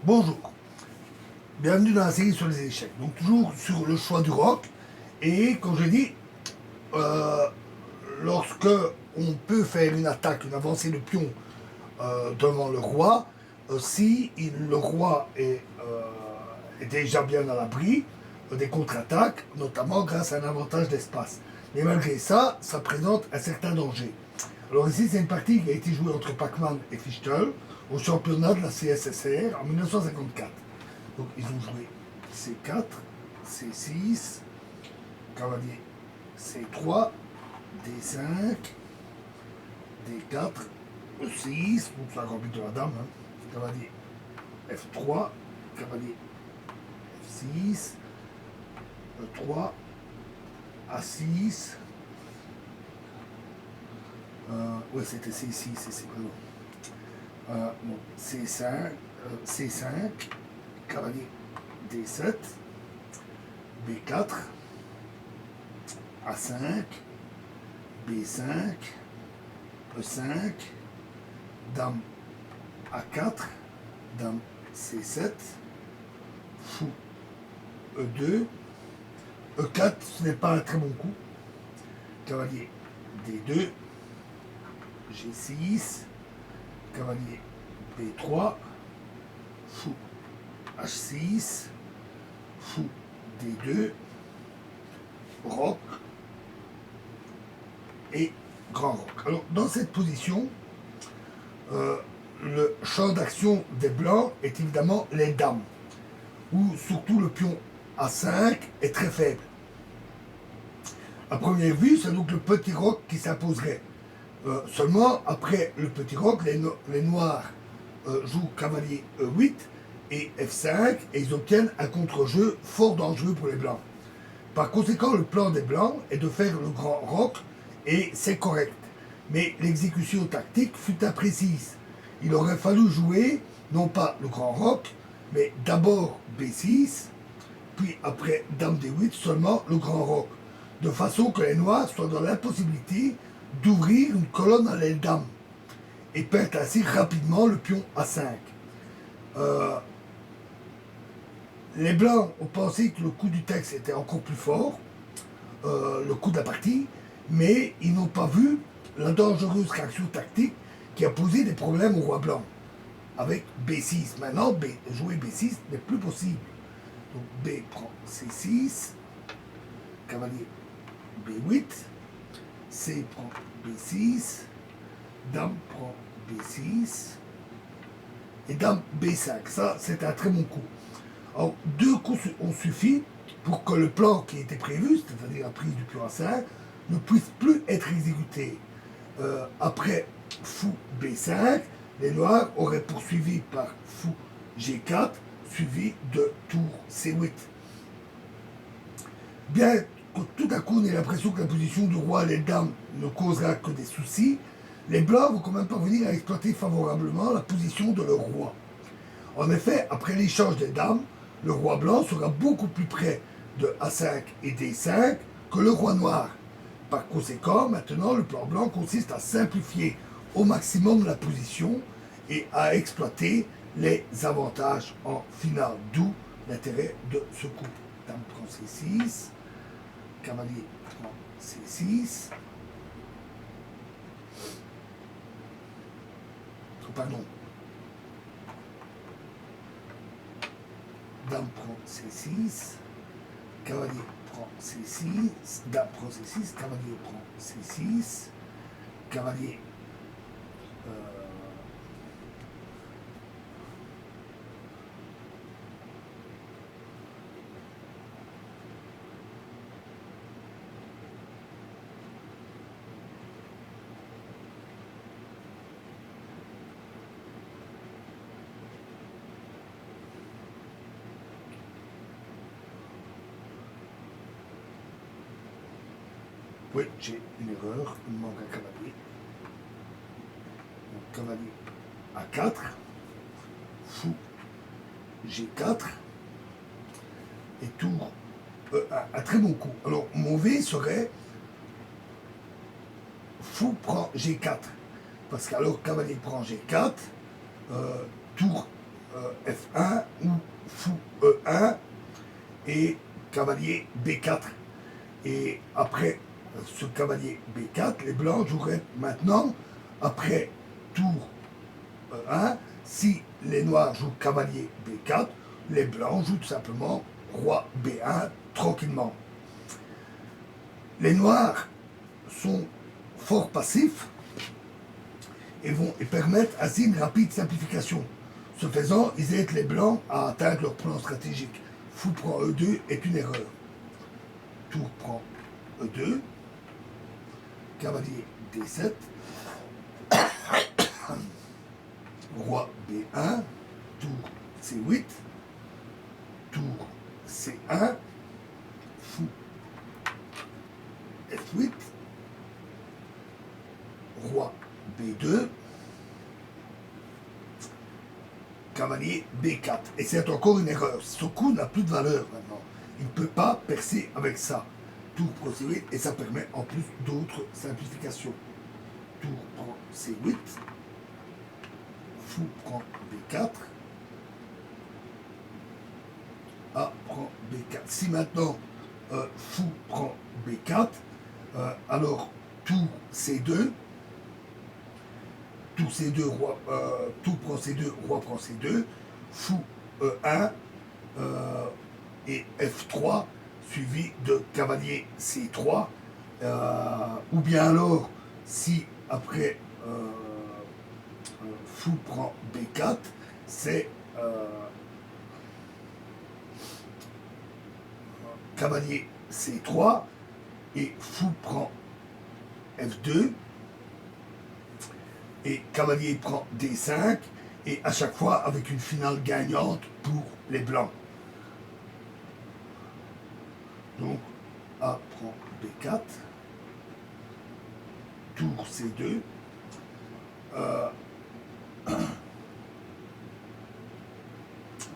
Bonjour, bienvenue dans la série sur les échecs. Donc toujours sur le choix du roc. Et comme je dis, euh, lorsque on peut faire une attaque, une avancée de pion devant le roi, si le roi est déjà bien à l'abri des contre-attaques, notamment grâce à un avantage d'espace. Mais malgré ça, ça présente un certain danger. Alors ici, c'est une partie qui a été jouée entre Pacman et Fichtel au championnat de la CSSR en 1954. Donc ils ont joué C4, C6, cavalier C3, D5, D4, E6, donc ça remplit de la dame, hein. Cavalier F3, cavalier F6, E3, A6, ouais c'était C6, c'est pardon. Bon, C5, C5, cavalier D7, B4, A5, B5, E5, dame A4, dame C7, fou E2, E4, ce n'est pas un très bon coup, cavalier D2, G6, cavalier B3, fou H6, fou D2, roc et grand roc. Alors dans cette position, le champ d'action des blancs est évidemment les dames, où surtout le pion A5 est très faible. À première vue, c'est donc le petit roc qui s'imposerait. Seulement, après le petit roc, les noirs jouent cavalier E8 et F5 et ils obtiennent un contre-jeu fort dangereux pour les blancs. Par conséquent, le plan des blancs est de faire le grand roc et c'est correct. Mais l'exécution tactique fut imprécise. Il aurait fallu jouer non pas le grand roc, mais d'abord B6, puis après dame D8 seulement le grand roc, de façon que les noirs soient dans l'impossibilité d'ouvrir une colonne à l'aile dame et perdent ainsi rapidement le pion A5. Les blancs ont pensé que le coup du texte était encore plus fort, le coup de la partie, mais ils n'ont pas vu la dangereuse réaction tactique qui a posé des problèmes au roi blanc avec B6. Maintenant, jouer B6 n'est plus possible. Donc B prend C6, cavalier B8, C prend B6, dame prend B6 et dame B5. Ça, c'est un très bon coup. Alors, deux coups ont suffi pour que le plan qui était prévu, c'est-à-dire la prise du pion A5, ne puisse plus être exécuté. Après fou B5, les noirs auraient poursuivi par fou G4, suivi de tour C8. Bien que tout à coup on ait l'impression que la position du roi et des dames ne causera que des soucis, les blancs vont quand même parvenir à exploiter favorablement la position de leur roi. En effet, après l'échange des dames, le roi blanc sera beaucoup plus près de A5 et D5 que le roi noir. Par conséquent, maintenant, le plan blanc consiste à simplifier au maximum la position et à exploiter les avantages en finale, d'où l'intérêt de ce coup. Dame prend C6, cavalier prend C6, pardon, dame prend C6, cavalier prend C6, dame prend C6, cavalier prend C6, cavalier oui, j'ai une erreur, il me manque un cavalier. Donc, cavalier A4, fou G4, et tour un très bon coup. Alors, mauvais serait fou prend G4, parce qu'alors cavalier prend G4, tour F1 ou fou E1 et cavalier B4. Et après ce cavalier B4, les blancs joueraient maintenant, après tour E1, si les noirs jouent cavalier B4, les blancs jouent tout simplement roi B1 tranquillement. Les noirs sont fort passifs et permettent ainsi une rapide simplification. Ce faisant, ils aident les blancs à atteindre leur plan stratégique. Fou prend E2 est une erreur. Tour prend E2, cavalier D7, roi B1, tour C8, tour C1, fou F8, roi B2, cavalier B4. Et c'est encore une erreur. Ce coup n'a plus de valeur maintenant. Il ne peut pas percer avec ça. Tour prend C8 et ça permet en plus d'autres simplifications. Tour prend C8, fou prend B4, A prend B4. Si maintenant fou prend B4, alors tour C2, tour C2, roi, tour prend C2, roi prend C2, fou E1 et F3 suivi de cavalier C3, ou bien alors si après fou prend B4, c'est cavalier C3 et fou prend F2 et cavalier prend D5 et à chaque fois avec une finale gagnante pour les blancs. Donc A prend B4, tour C2,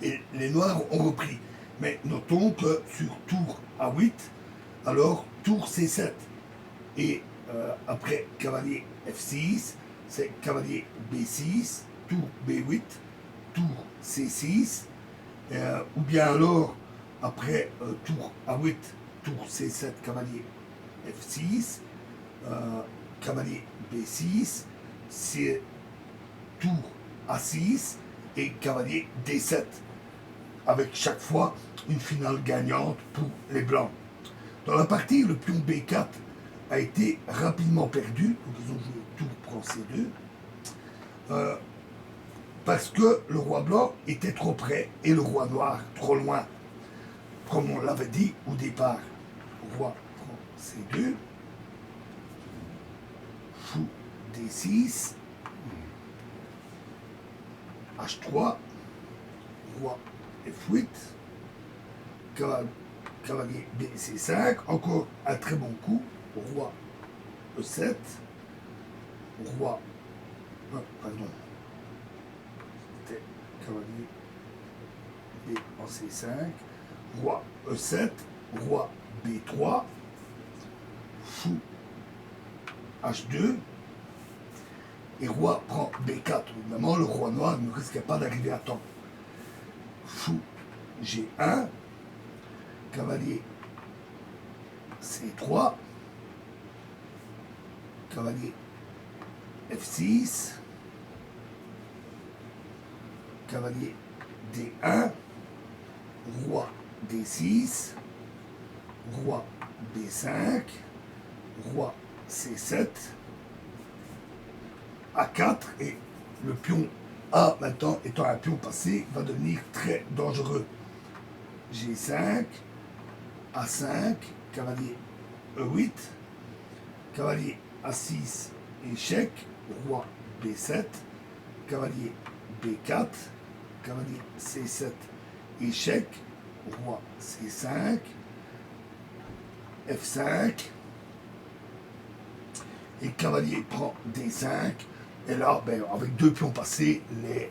et les noirs ont repris. Mais notons que sur tour A8, alors tour C7 et après cavalier F6, c'est cavalier B6, tour B8, tour C6, ou bien alors après tour A8, tour C7, cavalier F6, cavalier B6, c'est tour A6 et cavalier D7, avec chaque fois une finale gagnante pour les blancs. Dans la partie, le pion B4 a été rapidement perdu, donc ils ont joué tour prend C2, parce que le roi blanc était trop près et le roi noir trop loin, comme on l'avait dit au départ. Roi prend C2, fou D6, H3, roi F8, cavalier BC5, encore un très bon coup, roi E7, roi, pardon, c'était cavalier B en C5, roi E7, roi B3, fou H2, et roi prend B4. Évidemment, le roi noir ne risquait pas d'arriver à temps. Fou G1, cavalier C3, cavalier F6, cavalier D1, roi D6, roi B5, roi C7, A4, et le pion A, maintenant étant un pion passé, va devenir très dangereux. G5, A5, cavalier E8, cavalier A6, échec, roi B7, cavalier B4, cavalier C7, échec, roi C5, F5, et cavalier prend D5, et là, avec deux pions passés, les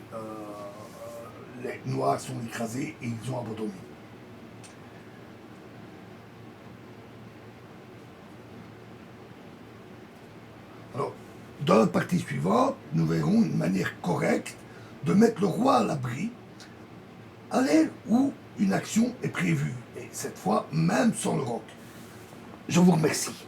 noirs sont écrasés et ils ont abandonné. Alors, dans la partie suivante, nous verrons une manière correcte de mettre le roi à l'abri à l'aile où une action est prévue. Et cette fois, même sans le rock. Je vous remercie.